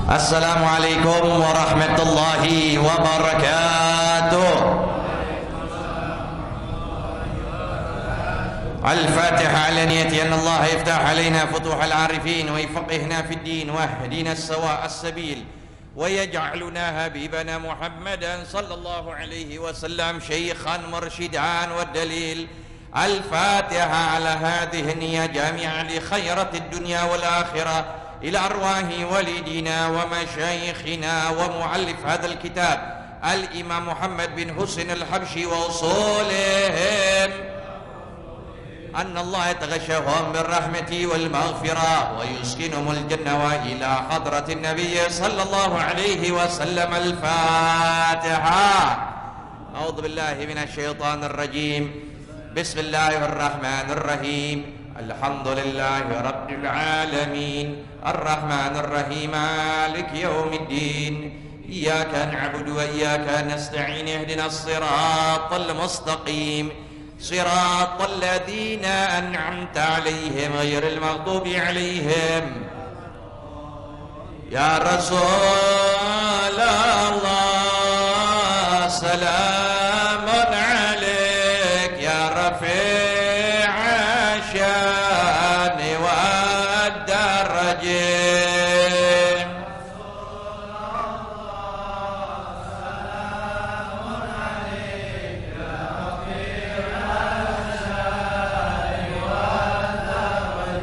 Assalamualaikum warahmatullahi wabarakatuh. الفاتحة على نية أن الله يفتح علينا فتوح العارفين ويفقهنا في الدين واهدنا السواء السبيل ويجعلنا حبيبنا محمدا صلى الله عليه وسلم شيخا مرشدا والدليل. الفاتحة على هذه النية جامعة لخيرة الدنيا والآخرة إلى أرواح والدينا ومشايخنا ومؤلف هذا الكتاب الإمام محمد بن حسين الحبشي وأصولهم أن الله يتغشاهم بالرحمة والمغفرة ويسكنهم الجنة وإلى حضرة النبي صلى الله عليه وسلم. الفاتحة. أعوذ بالله من الشيطان الرجيم. بسم الله الرحمن الرحيم. الحمد لله رب العالمين الرحمن الرحيم مالك يوم الدين إياك نعبد وإياك نستعين اهدنا الصراط المستقيم صراط الذين أنعمت عليهم غير المغضوب عليهم. يا رسول الله سلام عليك يا رفيع الشان والدرجة.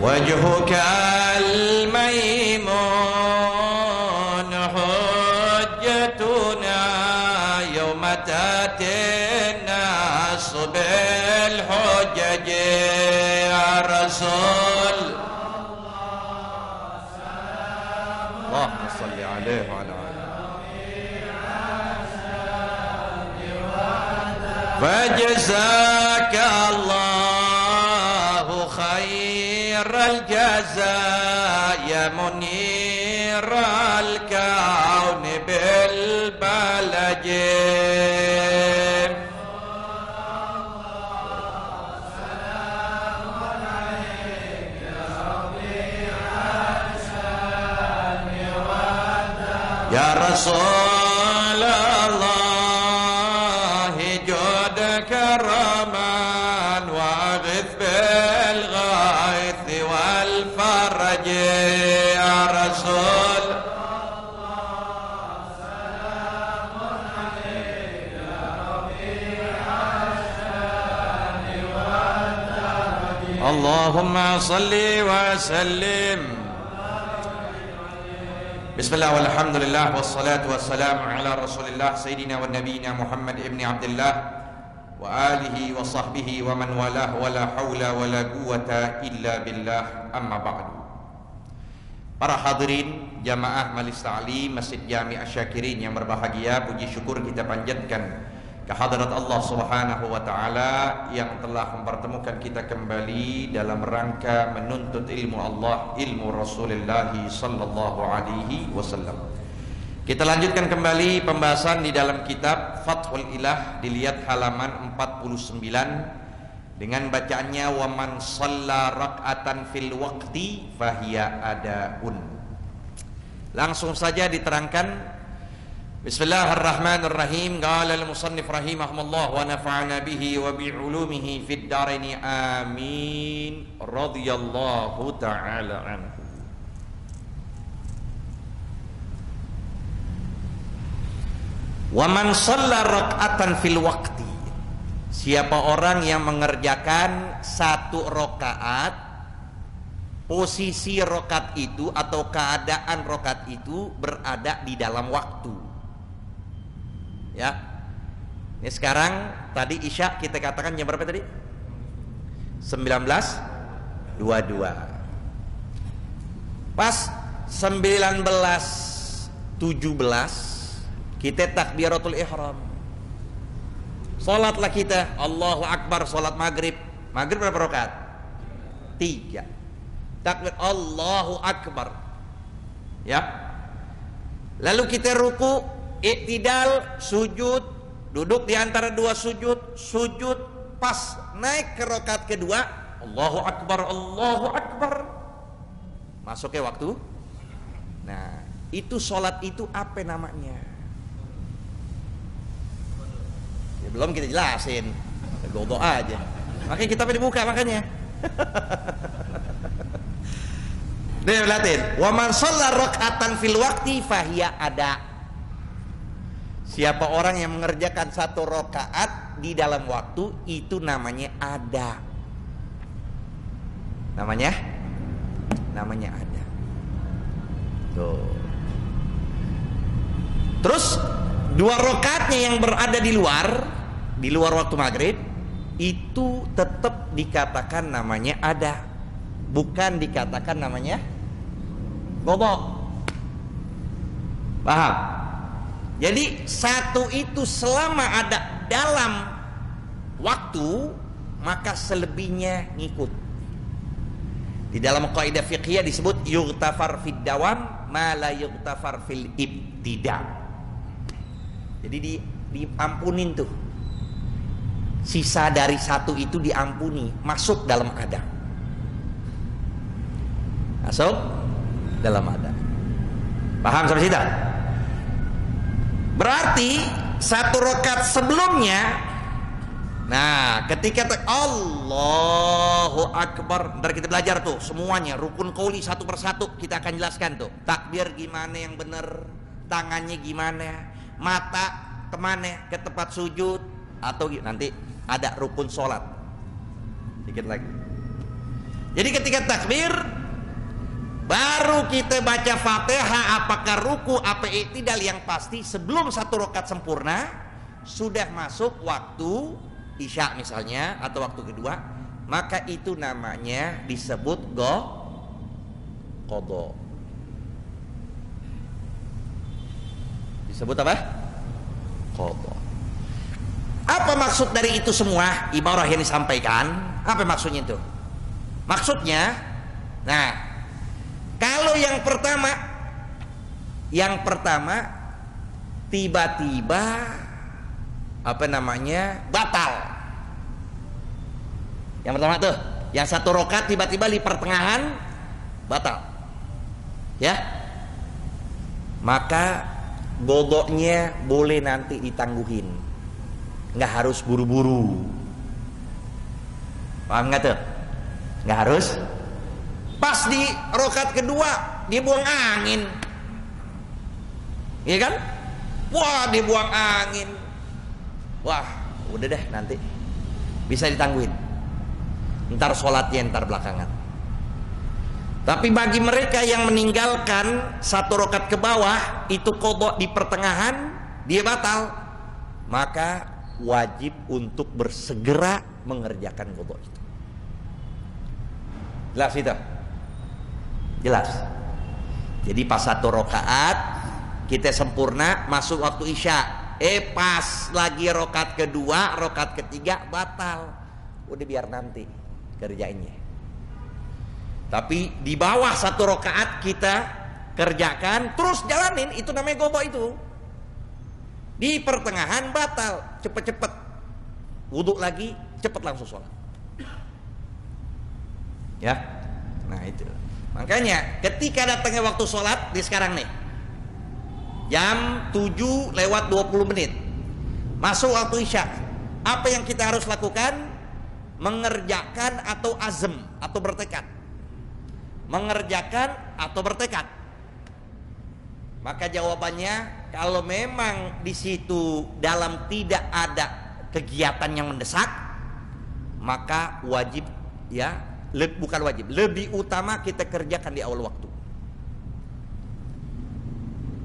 وجهك الميمون حجتنا يوم تأتي الناس بالحجج. يا رسول اللهم صل عليه وعلى آله. فجزاك الله خير الجزاء يا منير الكون بالبلج. يا رسول الله جود كرمان واغث بالغيث والفرج. يا رسول سلام عليك يا ربيع الشان والدرج. اللهم صل وسلم. Bismillah walhamdulillah wassalatu wassalamu ala rasulillah sayyidina wa nabiyina Muhammad ibn Abdullah wa alihi wa sahbihi wa man walah wa la hawla wa la quwata illa billah, amma ba'du. Para hadirin jamaah Majelis Ta'lim Masjid Jami' Asy-Syakirin yang berbahagia, puji syukur kita panjatkan kehadirat Allah Subhanahu wa taala yang telah mempertemukan kita kembali dalam rangka menuntut ilmu Allah, ilmu Rasulullah sallallahu alaihi wasallam. Kita lanjutkan kembali pembahasan di dalam kitab Fathul Ilah, dilihat halaman 49 dengan bacaannya wa man shalla rak'atan fil waqti fahiya adaun. Langsung saja diterangkan. Bismillahirrahmanirrahim. Qala al-musannif rahimahullah wa nafa'ana bihi wa bi'ulumihi fid daraini amin radhiyallahu ta'ala anhu. Wa man shalla rak'atan fil waqti, siapa orang yang mengerjakan satu rakaat, posisi rakaat itu atau keadaan rakaat itu berada di dalam waktu. Ya, ini sekarang tadi Isya kita katakan jam berapa tadi? 19.22. Pas 19.17 kita takbiratul ihram. Salatlah kita, Allahu Akbar, salat maghrib. Maghrib berapa rakaat? 3. Takbir Allahu Akbar. Ya. Lalu kita ruku, iktidal, sujud, duduk di antara dua sujud, sujud, pas naik ke rakaat kedua, Allahu Akbar, Allahu Akbar. Masuk ke waktu. Nah, Itu sholat itu apa namanya? Ya, belum kita jelasin, godo aja. Makanya kita dibuka makanya. Nih lihatin, wa man shalla raka'atan fil waqti fahiya ada. Siapa orang yang mengerjakan 1 rakaat di dalam waktu, itu namanya ada. Namanya ada. Tuh. Terus 2 rakaatnya yang berada di luar waktu maghrib, itu tetap dikatakan namanya ada, bukan dikatakan namanya qadha. Paham? Jadi 1 itu selama ada dalam waktu, maka selebihnya ngikut. Di dalam kaidah fiqhiyah disebut yughtafar fid dawam ma la yughtafar fil ibtida. Jadi diampunin tuh. Sisa dari 1 itu diampuni, masuk dalam ada. Masuk dalam ada. Paham sampai situ? Berarti 1 rakaat sebelumnya, nah ketika Allahu Akbar, ntar kita belajar tuh semuanya rukun qauli satu persatu, kita akan jelaskan tuh takbir gimana yang bener, tangannya gimana, mata kemana, ke tempat sujud, atau nanti ada rukun sholat dikit lagi. Jadi ketika takbir baru kita baca Fatihah, apakah ruku apa i'tidal, yang pasti sebelum 1 rakaat sempurna sudah masuk waktu Isya misalnya, atau waktu kedua, maka itu namanya disebut qadha. Disebut apa? Qadha. Apa maksud dari itu semua ibarah yang disampaikan? Apa maksudnya itu? Maksudnya, nah, kalau yang pertama tiba-tiba batal. Yang pertama tuh, yang 1 rakaat tiba-tiba di pertengahan batal. Ya. Maka qadhanya boleh nanti ditangguhin. Nggak harus buru-buru. Paham nggak tuh? Nggak harus. Pas di rakaat kedua dia buang angin, iya kan? Wah, dia buang angin. Wah, udah deh, nanti bisa ditangguhin. Ntar sholatnya ntar belakangan. Tapi bagi mereka yang meninggalkan 1 rakaat ke bawah, itu qadha di pertengahan dia batal, maka wajib untuk bersegera mengerjakan qadha itu. Jelas itu? Jelas. Jadi pas 1 rakaat kita sempurna, masuk waktu Isya. Pas lagi rakaat kedua, rakaat ketiga batal. Udah biar nanti kerjainnya. Tapi di bawah 1 rakaat kita kerjakan, terus jalanin, itu namanya qadha itu. Di pertengahan batal, cepet-cepet wudhu lagi, cepet langsung sholat. Ya, nah itu. Makanya ketika datangnya waktu sholat di sekarang nih, jam 7:20, masuk waktu Isya, apa yang kita harus lakukan? Mengerjakan atau azam atau bertekad? Mengerjakan atau bertekad? Maka jawabannya, kalau memang di situ dalam tidak ada kegiatan yang mendesak, maka wajib, ya, bukan wajib, lebih utama kita kerjakan di awal waktu.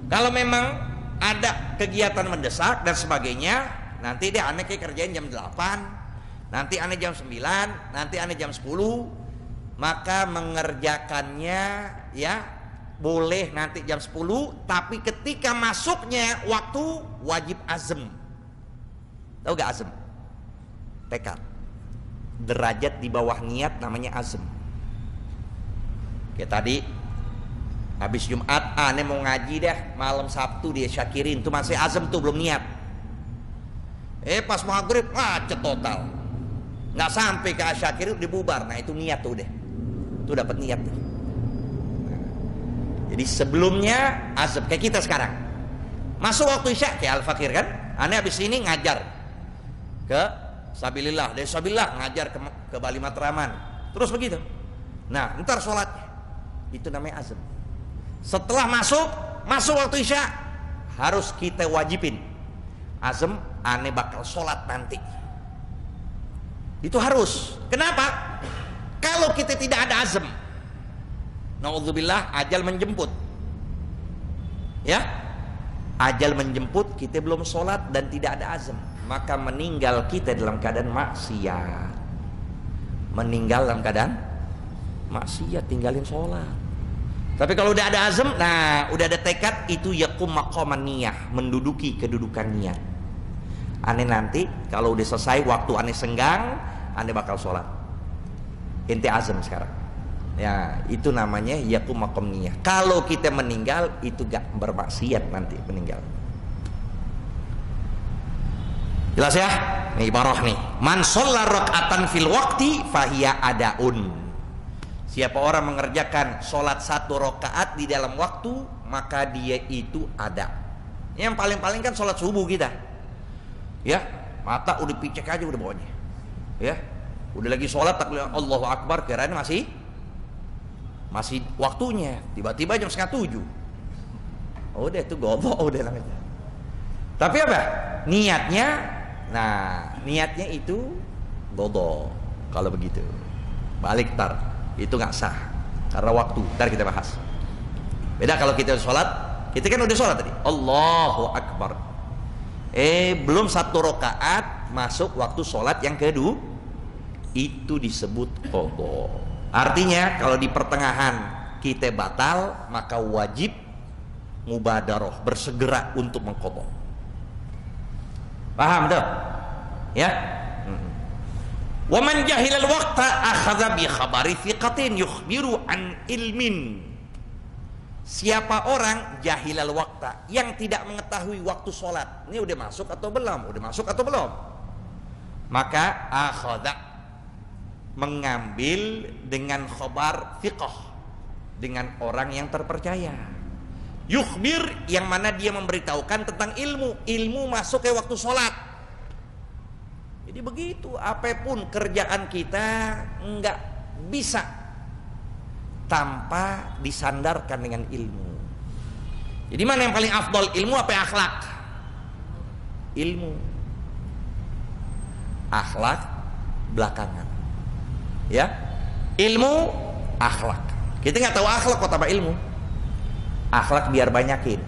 Kalau memang ada kegiatan mendesak dan sebagainya, nanti deh aneh kayak kerjain jam 8, nanti aneh jam 9, nanti aneh jam 10, maka mengerjakannya, ya, boleh nanti jam 10, tapi ketika masuknya waktu wajib azam. Tahu gak azam? Tekad. Derajat di bawah niat namanya azam. Kayak tadi habis Jumat, aneh mau ngaji deh, malam Sabtu dia syakirin, tuh masih azam tuh, belum niat. Pas maghrib macet total, nggak sampai ke syakirin dibubar. Nah itu niat tuh deh, tuh dapat niat tuh. Jadi sebelumnya azam, kayak kita sekarang. Masuk waktu isya kayak Al-Fakir kan? Aneh habis ini ngajar ke Sabilillah, dari Sabilillah ngajar ke Bali Matraman. Terus begitu. Nah, ntar sholatnya. Itu namanya azam. Setelah masuk waktu isya, harus kita wajibin. Azam, aneh bakal sholat nanti. Itu harus. Kenapa? Kalau kita tidak ada azam, naudzubillah, ajal menjemput. Ya, ajal menjemput, kita belum sholat dan tidak ada azam, maka meninggal kita dalam keadaan maksiat. Meninggal dalam keadaan maksiat, tinggalin sholat. Tapi kalau udah ada azam, nah udah ada tekad, itu yakum maqaman niyah, menduduki kedudukan niat. Aneh nanti kalau udah selesai waktu aneh senggang, aneh bakal sholat. Ente azam sekarang. Ya, itu namanya yakum maqam niyah. Kalau kita meninggal, itu gak bermaksiat nanti meninggal. Jelas ya? Nih ibarah nih. Man shalla raka'atan fil waqti fahiya adaun. Siapa orang mengerjakan sholat 1 rakaat di dalam waktu, maka dia itu ada. Yang paling-paling kan sholat subuh kita. Ya, mata udah picek aja udah bawahnya. Ya, udah lagi sholat takbir Allahu Akbar, kirain masih waktunya. Tiba-tiba jam 6:30. Udah itu godok udah namanya. Tapi apa? Niatnya, nah niatnya itu godok. Kalau begitu balik tar, itu nggak sah karena waktu. Ntar kita bahas. Beda kalau kita sholat, kita kan udah sholat tadi Allahu Akbar, belum 1 rakaat masuk waktu sholat yang kedua, itu disebut qadha. Artinya kalau di pertengahan kita batal, maka wajib mubadarah, bersegera untuk mengqadha. Paham tuh? Ya. Wa man jahilal waqta akhadha bi khabari thiqatin yukhbiru an ilmin. Siapa orang jahilal waqta, yang tidak mengetahui waktu sholat, ini udah masuk atau belum, maka akhadha, mengambil dengan khabar thiqah, dengan orang yang terpercaya. Yukhbir, yang mana dia memberitahukan tentang ilmu masuk ke waktu sholat. Jadi begitu, apapun kerjaan kita nggak bisa tanpa disandarkan dengan ilmu. Jadi mana yang paling afdal, ilmu apa akhlak? Ilmu. Akhlak belakangan. Ya, ilmu, akhlak. Kita nggak tahu akhlak kok tambah ilmu. Akhlak biar banyakin,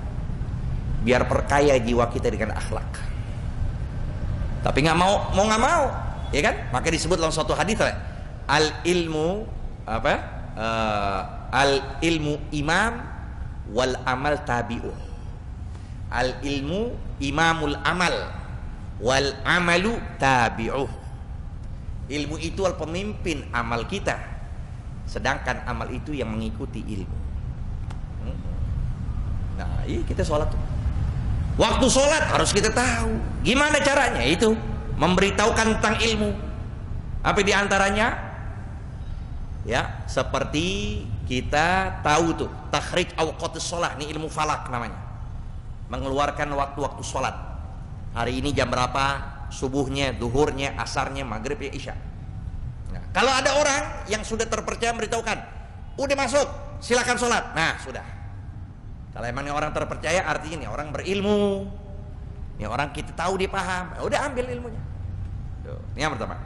biar perkaya jiwa kita dengan akhlak. Tapi nggak mau ya kan? Maka disebut dalam suatu hadis, al ilmu apa? Al ilmu imam wal amal tabi'uh. Al ilmu imamul amal wal amalu tabi'uh. Ilmu itu al pemimpin amal kita, sedangkan amal itu yang mengikuti ilmu. Nah, iya kita sholat tuh. Waktu sholat harus kita tahu. Gimana caranya? Itu memberitahukan tentang ilmu. Apa diantaranya? Ya, seperti kita tahu tuh takhrij awqatus sholat, ini ilmu falak namanya. Mengeluarkan waktu-waktu sholat. Hari ini jam berapa? Subuhnya, duhurnya, asarnya, maghribnya, isya. Nah, kalau ada orang yang sudah terpercaya memberitahukan, udah masuk, silakan sholat. Nah, sudah. Kalau emang orang terpercaya, artinya ini orang berilmu, ini orang kita tahu dia paham, udah ambil ilmunya. Tuh, ini yang pertama.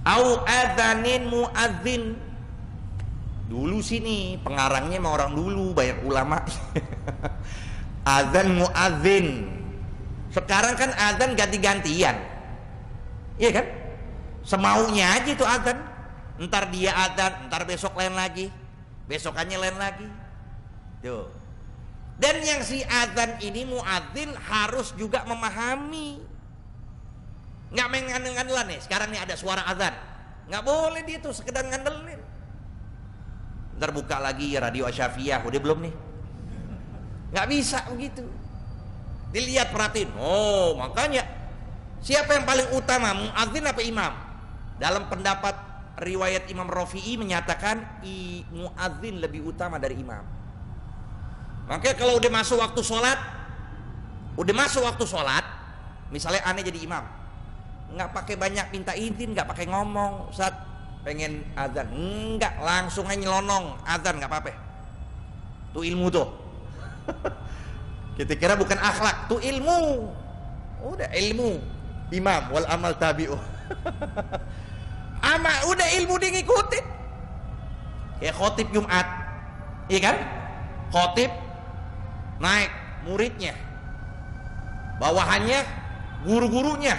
Au adzanin muadzin. Dulu sini pengarangnya mah orang dulu, banyak ulama. Adzan muadzin. Sekarang kan adzan ganti-gantian, iya kan? Semaunya aja itu adzan. Ntar dia adzan, ntar besok lain lagi, besokannya lain lagi. Tuh. Dan yang si adzan ini muadzin harus juga memahami. Nggak main ngandel-ngandelan nih. Sekarang nih ada suara adzan, nggak boleh dia tuh sekedar ngandelin. Ntar buka lagi radio Asyafiyah, udah belum nih? Nggak bisa begitu. Dilihat, perhatiin. Oh, makanya siapa yang paling utama, muadzin apa imam? Dalam pendapat riwayat Imam Rafi'i menyatakan muadzin lebih utama dari imam. Makanya kalau udah masuk waktu sholat, misalnya aneh jadi imam, nggak pakai banyak minta izin, nggak pakai ngomong, Ustaz pengen azan, enggak, langsung aja nyelonong azan, nggak apa-apa. Tuh ilmu tuh. Kita kira bukan akhlak, tuh ilmu. Udah ilmu. Imam wal amal tabi'u. Udah ilmu dia ngikutin. Kayak khotib Jumat, iya kan? Khotib naik muridnya, bawahannya guru-gurunya,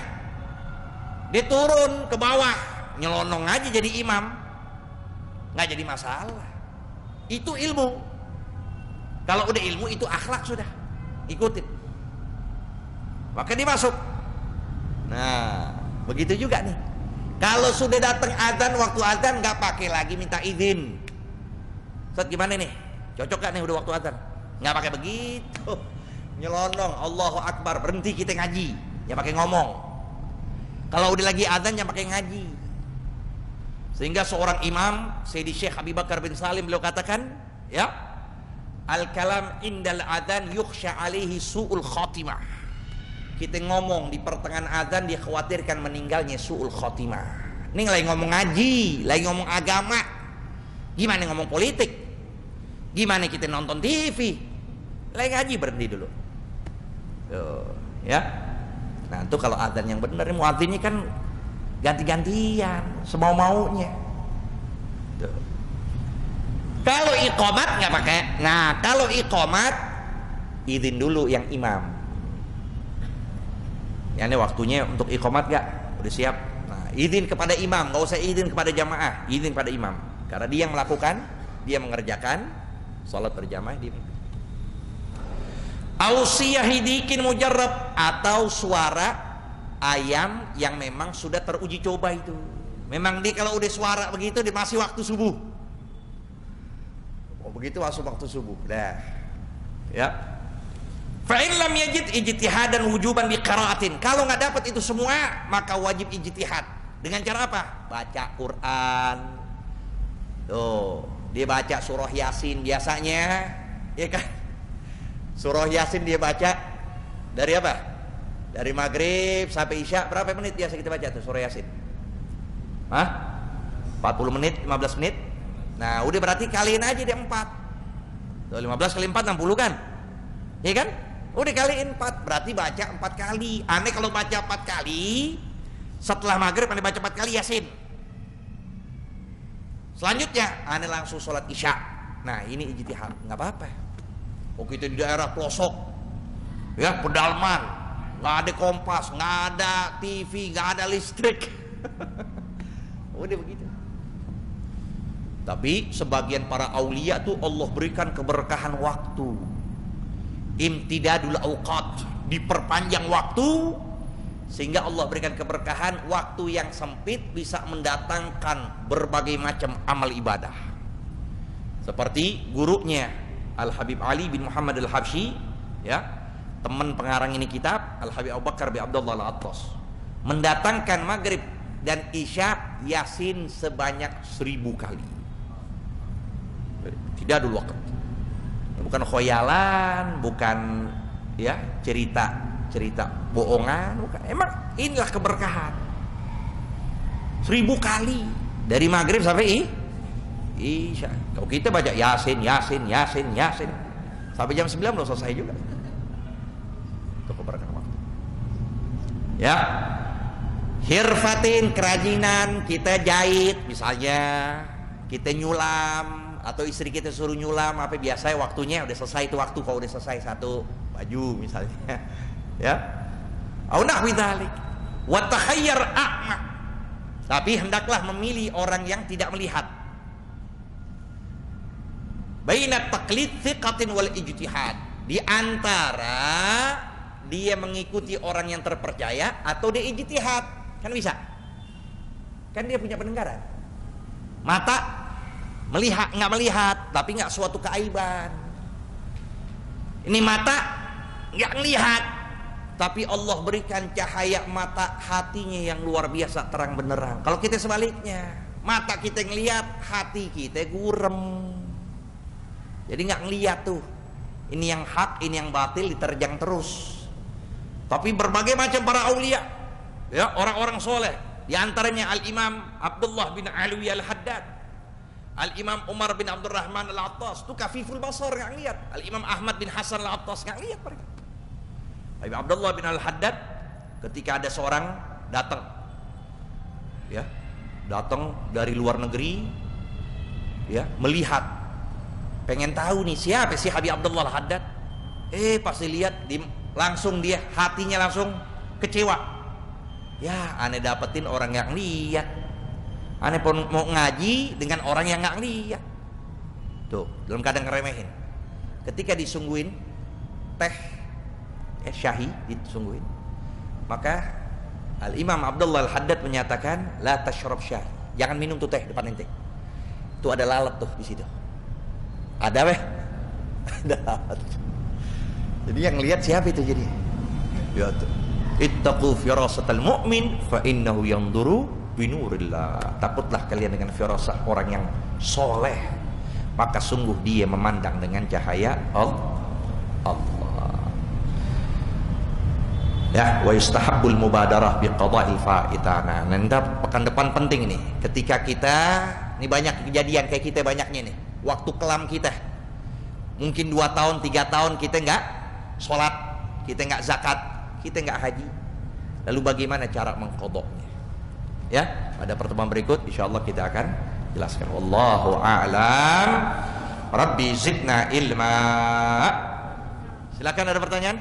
dia turun ke bawah, nyelonong aja jadi imam, nggak jadi masalah. Itu ilmu. Kalau udah ilmu itu akhlak sudah, ikutin. Maka dia masuk. Nah, begitu juga nih. Kalau sudah datang azan, waktu azan nggak pakai lagi minta izin. Ustaz gimana nih? Cocok gak nih udah waktu azan? Nggak pakai begitu. Nyelonong, Allahu Akbar, berhenti kita ngaji. Ya pakai ngomong. Kalau udah lagi azan jangan pakai ngaji. Sehingga seorang imam, Sayyidi Syekh Abi Bakar bin Salim, beliau katakan, ya, al-kalam indal adzan yukhsha alaihi su'ul khatimah. Kita ngomong di pertengahan azan dia khawatirkan meninggalnya su'ul khatimah. Ini lagi ngomong ngaji, lagi ngomong agama. Gimana ngomong politik? Gimana kita nonton TV? Lagi ngaji, berhenti dulu. Tuh, ya. Nah, itu kalau azan yang benar, muadzinnya kan ganti-gantian, semau-maunya. Tuh. Kalau iqamat nggak pakai. Nah, kalau iqamat izin dulu yang imam. Ya, ini waktunya untuk iqamat nggak? Udah siap? Nah, izin kepada imam, nggak usah izin kepada jamaah, izin pada imam. Karena dia yang melakukan, dia mengerjakan salat berjamaah dia. Ausiyah hidikin mujarrab, atau suara ayam yang memang sudah teruji coba itu. Memang dia kalau udah suara begitu dia masih waktu subuh. Oh begitu masuk waktu subuh. Dah. Ya. Fa in lam yajid ijtihadan wujuban bi qiraatin. Kalau nggak dapat itu semua, maka wajib ijtihad. Dengan cara apa? Baca Quran. Tuh, dia baca surah Yasin biasanya, ya kan? Surah Yasin dia baca dari apa? Dari maghrib sampai isya. Berapa menit biasa kita baca tuh surah Yasin? Hah? 40 menit, 15 menit. Nah, udah berarti kaliin aja dia 4. Tuh, 15 kali 4 60 kan? Ya kan? Udah kaliin 4, berarti baca 4 kali. Aneh kalau baca 4 kali, setelah maghrib aneh baca 4 kali Yasin. Selanjutnya aneh langsung sholat isya. Nah, ini ijtihad, nggak apa-apa. Oh, kita di daerah pelosok, ya, pedalaman, nggak ada kompas, nggak ada TV, nggak ada listrik. Udah begitu. Tapi sebagian para aulia tuh Allah berikan keberkahan waktu, imtidadul awqat, diperpanjang waktu, sehingga Allah berikan keberkahan. Waktu yang sempit bisa mendatangkan berbagai macam amal ibadah. Seperti gurunya Al-Habib Ali bin Muhammad Al-Habsyi, ya, teman pengarang ini kitab, Al-Habib Abu Bakar bin Abdullah Al-Attas, mendatangkan maghrib dan isya Yasin sebanyak 1000 kali. Tidak dulu waktu. Bukan khoyalan, bukan ya cerita bohongan, bukan. Emang inilah keberkahan. 1000 kali dari maghrib sampai isya. Kalau kita baca Yasin sampai jam 9 belum selesai juga. Itu keberkahan waktu. Ya. Hirfatin, kerajinan, kita jahit misalnya, kita nyulam, atau istri kita suruh nyulam, apa biasa waktunya udah selesai itu waktu. Kalau udah selesai satu baju misalnya, ya. Au nahwi dzalik. Wa takhayyar a'ma. Tapi hendaklah memilih orang yang tidak melihat. Baina taqlid thiqatin wal ijtihad. Di antara dia mengikuti orang yang terpercaya atau dia ijtihad. Kan bisa. Kan dia punya pendengaran. Mata melihat, nggak melihat, tapi nggak suatu keaiban. Ini mata nggak melihat, tapi Allah berikan cahaya mata hatinya yang luar biasa terang benderang. Kalau kita sebaliknya, mata kita ngelihat, hati kita gurem. Jadi nggak ngelihat tuh, Ini yang hak, ini yang batil diterjang terus. Tapi berbagai macam para aulia, ya, orang-orang soleh, di antaranya Al-Imam Abdullah bin Alwi Al-Haddad, Al-Imam Umar bin Abdurrahman Al-Attas, itu kafiful basar, nggak lihat. Al-Imam Ahmad bin Hasan Al-Attas, nggak lihat mereka. Tapi Abdullah bin Al-Haddad, ketika ada seorang datang, ya, datang dari luar negeri, ya, melihat, pengen tahu nih siapa si Habib Abdullah Al-Haddad. Pasti lihat, langsung dia hatinya langsung kecewa. Ya, aneh dapetin orang yang lihat. Aneh pun mau ngaji dengan orang yang nggak lihat. Tuh, dalam keadaan ngeremehin. Ketika disungguhin teh syahi, disungguhin, maka Al-Imam Abdullah Al-Haddad menyatakan, la tashrab syahi, jangan minum tuh teh depan ente. Itu ada lalat tuh di situ. Ada weh. Ada lalat. Jadi yang lihat siapa itu jadi? Ya tuh. Ittaqu firasatal mu'min fa innahu yanzuru binurillah. Takutlah kalian dengan firasah orang yang soleh, maka sungguh dia memandang dengan cahaya Allah. Ya, wa yustahabbul mubadarah bi qada'il fa'itana. Nanti pekan depan penting ini. Ketika kita, ini banyak kejadian kayak kita banyaknya nih. Waktu kelam kita. Mungkin 2 tahun, 3 tahun kita enggak sholat, kita enggak zakat, kita enggak haji. Lalu bagaimana cara mengqadanya? Ya, pada pertemuan berikut insyaallah kita akan jelaskan. Wallahu a'lam. Rabbi zidna ilma. Silakan, ada pertanyaan?